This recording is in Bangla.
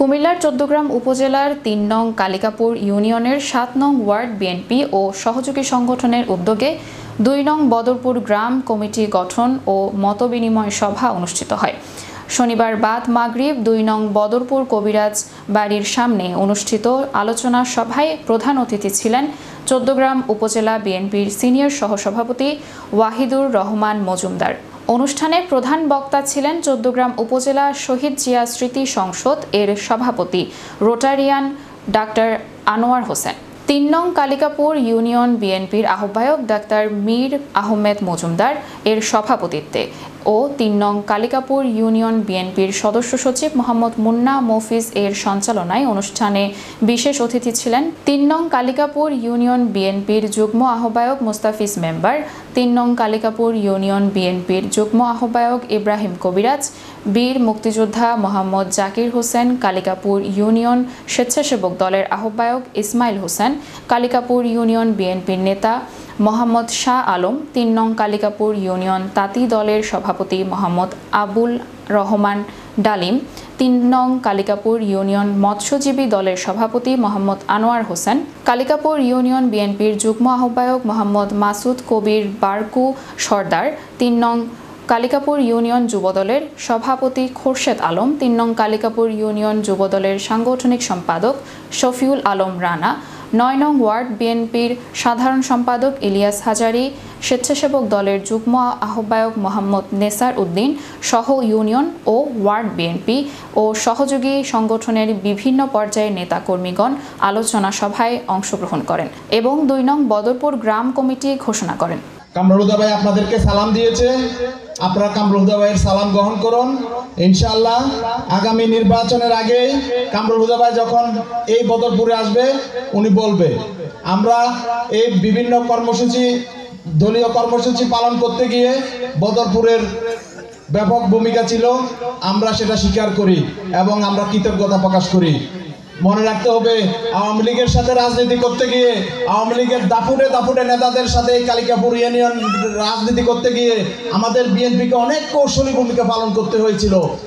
কুমিল্লার ১৪গ্রাম উপজেলার ৩ নং কালিকাপুর ইউনিয়নের ৭ নং ওয়ার্ড বিএনপি ও সহযোগী সংগঠনের উদ্যোগে ২ নং বদরপুর গ্রাম কমিটি গঠন ও মতবিনিময় সভা অনুষ্ঠিত হয়। শনিবার বাদ মাগরিব ২ নং বদরপুর কবিরাজ বাড়ির সামনে অনুষ্ঠিত আলোচনা সভায় প্রধান অতিথি ছিলেন ১৪গ্রাম উপজেলা বিএনপির সিনিয়র সহসভাপতি ওয়াহিদুর রহমান মজুমদার। অনুষ্ঠানে প্রধান বক্তা ছিলেন ১৪গ্রাম উপজেলা শহীদ জিয়া স্মৃতি সংসদ এর সভাপতি রোটারিয়ান ডাক্তার আনোয়ার হোসেন। ৩ নং কালিকাপুর ইউনিয়ন বিএনপির আহ্বায়ক ডাক্তার মীর আহমেদ মজুমদার এর সভাপতিত্বে ও ৩ নং কালিকাপুর ইউনিয়ন বিএনপির সদস্য সচিব মোহাম্মদ মুন্না মফিজ এর সঞ্চালনায় অনুষ্ঠানে বিশেষ অতিথি ছিলেন ৩ নং কালিকাপুর ইউনিয়ন বিএনপির যুগ্ম আহ্বায়ক মুস্তাফিজ মেম্বার, ৩ নং কালিকাপুর ইউনিয়ন বিএনপির যুগ্ম আহ্বায়ক ইব্রাহিম কবিরাজ, বীর মুক্তিযোদ্ধা মোহাম্মদ জাকির হোসেন, কালিকাপুর ইউনিয়ন স্বেচ্ছাসেবক দলের আহ্বায়ক ইসমাইল হোসেন, কালিকাপুর ইউনিয়ন বিএনপির নেতা মোহাম্মদ শাহ আলম, ৩ নং কালিকাপুর ইউনিয়ন তাঁতি দলের সভাপতি মোহাম্মদ আবুল রহমান ডালিম, ৩ নং কালিকাপুর ইউনিয়ন মৎস্যজীবী দলের সভাপতি মোহাম্মদ আনোয়ার হোসেন, কালিকাপুর ইউনিয়ন বিএনপির যুগ্ম আহ্বায়ক মোহাম্মদ মাসুদ কবির বারকু সর্দার, ৩ নং কালিকাপুর ইউনিয়ন যুবদলের সভাপতি খোরশেদ আলম, ৩ নং কালিকাপুর ইউনিয়ন যুবদলের সাংগঠনিক সম্পাদক শফিউল আলম রানা, ৯ নং ওয়ার্ড বিএনপির সাধারণ সম্পাদক ইলিয়াস হাজারি, স্বেচ্ছাসেবক দলের যুগ্ম আহ্বায়ক মোহাম্মদ নেসার উদ্দিন সহ ইউনিয়ন ও ওয়ার্ড বিএনপি ও সহযোগী সংগঠনের বিভিন্ন পর্যায়ের নেতাকর্মীগণ আলোচনা সভায় অংশগ্রহণ করেন এবং ২ নং বদরপুর গ্রাম কমিটি ঘোষণা করেন। কামরুল হুদা ভাই আপনাদেরকে সালাম দিয়েছে, আপনারা কামরুল হুদা ভাইয়ের সালাম গ্রহণ করুন। ইনশাআল্লাহ আগামী নির্বাচনের আগে কামরুল হুদা ভাই যখন এই বদরপুরে আসবে উনি বলবে আমরা এই বিভিন্ন কর্মসূচি দলীয় কর্মসূচি পালন করতে গিয়ে বদরপুরের ব্যাপক ভূমিকা ছিল, আমরা সেটা স্বীকার করি এবং আমরা কৃতজ্ঞতা প্রকাশ করি। মনে রাখতে হবে আওয়ামী লীগের সাথে রাজনীতি করতে গিয়ে আওয়ামী লীগের দাপুটে দাপুটে নেতাদের সাথে কালিকাপুর ইউনিয়ন রাজনীতি করতে গিয়ে আমাদের বিএনপিকে অনেক কৌশলী ভূমিকা পালন করতে হয়েছিল।